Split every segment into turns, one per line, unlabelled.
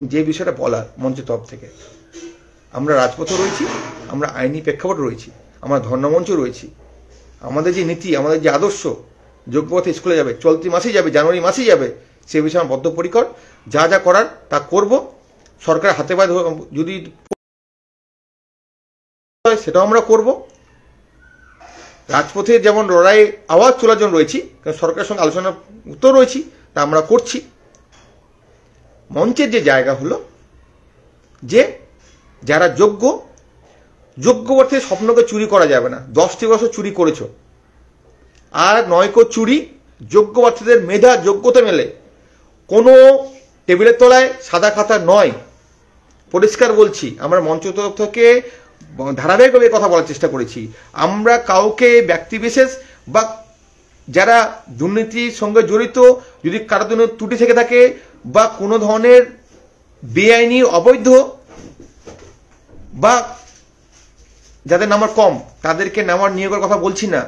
যে বিষয়টা বলার মঞ্চের তরফ থেকে, আমরা রাজপথে রয়েছি, আমরা আইনি প্রেক্ষাপট রয়েছি, আমরা ধর্ণামঞ্চ রয়েছি। আমাদের যে নীতি, আমাদের যে আদর্শ, যোগ্যপথে স্কুলে যাবে, চলতি মাসেই যাবে, জানুয়ারি মাসেই যাবে, সে বিষয়ে আমরা বদ্ধপরিকর। যা যা করার তা করব। সরকার হাতে পায়ে যদি সেটাও আমরা করব। রাজপথে যেমন লড়াই আওয়াজ তোলার জন্য রয়েছি, কারণ সরকারের সঙ্গে আলোচনা তো রয়েছি, তা আমরা করছি। মঞ্চের যে জায়গা হলো যে যারা যোগ্য অর্থে স্বপ্নকে চুরি করা যাবে না। 10টি বছর চুরি করেছ, আর নয়কো চুরি। যোগ্য প্রার্থীদের মেধা যোগ্যতা মেলে কোনো টেবিলের তলায় সাদা খাতা নয়। পরিষ্কার বলছি, আমরা মঞ্চ তরফ থেকে ধারাবাহিকভাবে কথা বলার চেষ্টা করেছি। আমরা কাউকে ব্যক্তিবিশেষ বা যারা দুর্নীতির সঙ্গে জড়িত, যদি কারো জন্য ত্রুটি থেকে থাকে বা কোনো ধরনের বেআইনি অবৈধ বা যাদের নাম্বার কম, তাদেরকে নাম্বার নিয়োগের কথা বলছি না।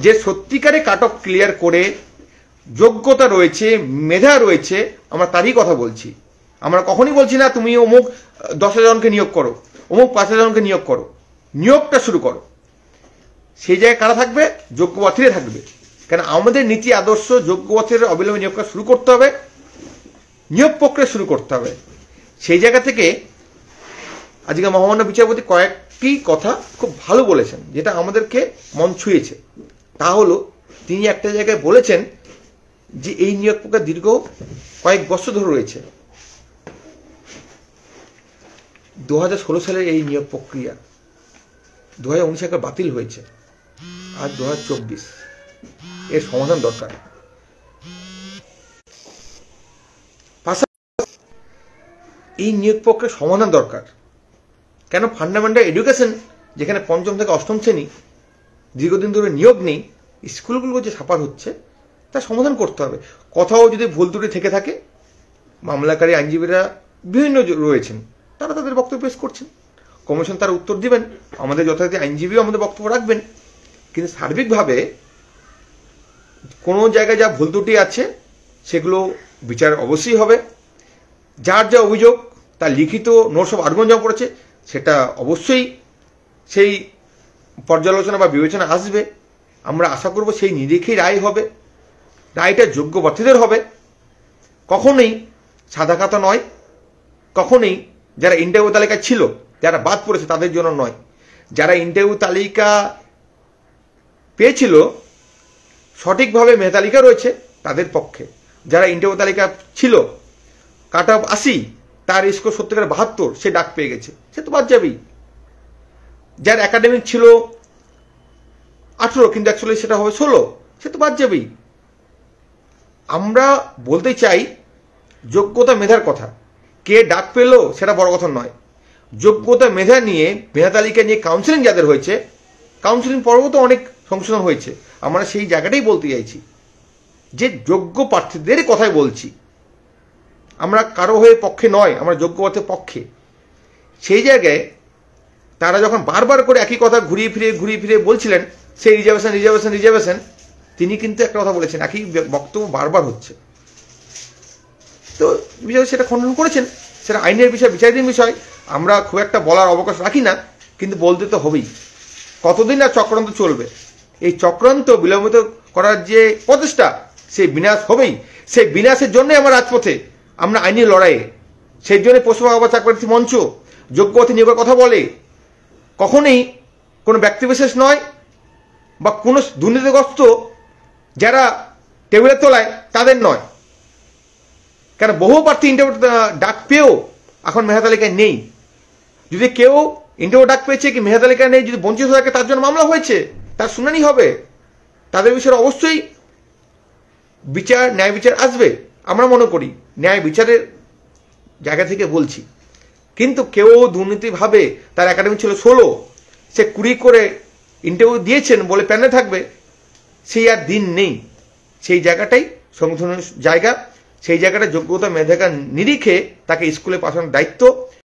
যে সত্যিকারে কাট অফ ক্লিয়ার করে যোগ্যতা রয়েছে, মেধা রয়েছে, আমরা তারই কথা বলছি। আমরা কখনই বলছি না তুমি অমুক 10,000 জনকে নিয়োগ করো, অমুক 5,000 জনকে নিয়োগ করো। নিয়োগটা শুরু করো। সেই জায়গায় কারা থাকবে? যোগ্য প্রার্থীরা থাকবে। কেন আমাদের নীতি আদর্শ যোগ্য প্রার্থীদের অবিলম্বে নিয়োগ করা শুরু করতে হবে, নিয়োগ প্রক্রিয়া শুরু করতে হবে। সেই জায়গা থেকে আজকে মহামান্য বিচারপতি কয়েকটি কথা খুব ভালো বলেছেন, যেটা আমাদেরকে মন ছুঁয়েছে। তা হলো তিনি একটা জায়গায় বলেছেন যে এই নিয়োগ প্রক্রিয়া দীর্ঘ কয়েক বছর ধরে রয়েছে। 2016 সালের এই নিয়োগ প্রক্রিয়া 2019 সালে বাতিল হয়েছে, আর 2024। এর সমাধান দরকার। এই নিয়োগ প্রক্রিয়ার সমাধান দরকার। কেন ফান্ডামেন্টাল এডুকেশন, যেখানে 5ম থেকে 8ম শ্রেণী দীর্ঘদিন ধরে নিয়োগ নেই, স্কুলগুলো যে সাফার হচ্ছে, তার সমাধান করতে হবে। কোথাও যদি ভুল ত্রুটি থেকে থাকে, মামলাকারী আইনজীবীরা বিভিন্ন রয়েছেন, তারা তাদের বক্তব্য পেশ করছেন, কমিশন তার উত্তর দিবেন, আমাদের যথাযথ আইনজীবীও আমাদের বক্তব্য রাখবেন। কিন্তু সার্বিকভাবে কোনো জায়গায় যা ভুল ত্রুটি আছে সেগুলো বিচার অবশ্যই হবে। যার যা অভিযোগ তার লিখিত নোটস অফ আর্গুমেন্ট জমা করেছে, সেটা অবশ্যই সেই পর্যালোচনা বা বিবেচনা আসবে। আমরা আশা করব সেই নিরিখেই রায় হবে, রায়টা যোগ্য প্রার্থীদের হবে, কখনোই সাদা খাতা নয়, কখনোই যারা ইন্টারভিউ তালিকায় ছিল, যারা বাদ পড়েছে তাদের জন্য নয়। যারা ইন্টারভিউ তালিকা পেয়েছিল, সঠিকভাবে মেধা তালিকা রয়েছে, তাদের পক্ষে। যারা ইন্টারভিউ তালিকা ছিল কাট অফ 80, তার স্কোর 70-72, সে ডাক পেয়ে গেছে, সে তো বাদ যাবেই। যার একাডেমিক ছিল 18 কিন্তু অ্যাকচুয়ালি সেটা হবে 16, সে তো বাদ যাবেই। আমরা বলতে চাই যোগ্যতা মেধার কথা। কে ডাক পেল সেটা বড় কথা নয়। যোগ্যতা মেধা নিয়ে, মেধা তালিকা নিয়ে কাউন্সিলিং যাদের হয়েছে, কাউন্সিলিং পর্ব তো অনেক সংশোধন হয়েছে। আমরা সেই জায়গাটাই বলতে চাইছি যে যোগ্য প্রার্থীদের কথাই বলছি। আমরা কারো হয়ে পক্ষে নয়, আমরা যোগ্য প্রার্থীর পক্ষে। সেই জায়গায় তারা যখন বারবার করে একই কথা ঘুরিয়ে ফিরে বলছিলেন, সেই রিজার্ভেশন, তিনি কিন্তু একটা কথা বলেছেন, একই বক্তব্য বারবার হচ্ছে। তো বিচারক সেটা খণ্ডন করেছেন, সেটা আইনের বিষয়, বিচারাধীন বিষয়। আমরা খুব একটা বলার অবকাশ রাখি না, কিন্তু বলতে তো হবেই। কতদিন আর চক্রান্ত চলবে? এই চক্রান্ত বিলম্বিত করার যে প্রচেষ্টা, সেই বিনাশ হবেই। সেই বিনাশের জন্যই আমরা রাজপথে, আমরা আইনি লড়াইয়ে। সেই জন্য পশ্চিমবঙ্গ চাকরি মঞ্চ যোগ্যতা নিয়োগের কথা বলে। কখনোই কোনো ব্যক্তিবিশেষ নয় বা কোনো দুর্নীতিগ্রস্ত যারা টেবিলের তলায়, তাদের নয়। কেন বহু প্রার্থী ইন্টারভিউ ডাক পেয়েও এখন মেধা তালিকায় নেই। যদি কেউ ইন্টারভিউ ডাক পেয়েছে কি মেধা তালিকায় নেই, যদি বঞ্চিত হয়ে থাকে, তার জন্য মামলা হয়েছে, তার শুনানি হবে, তাদের বিষয়ে অবশ্যই বিচার, ন্যায় বিচার আসবে। আমরা মনে করি ন্যায় বিচারের জায়গা থেকে বলছি। কিন্তু কেউ দুর্নীতিভাবে, তার একাডেমি ছিল 16, সে 20 করে ইন্টারভিউ দিয়েছেন বলে প্যানে থাকবে, সেই আর দিন নেই। সেই জায়গাটাই সংশোধনের জায়গা। সেই জায়গাটা যোগ্যতা মেধাকে নিরিখে তাকে স্কুলে পাঠানোর দায়িত্ব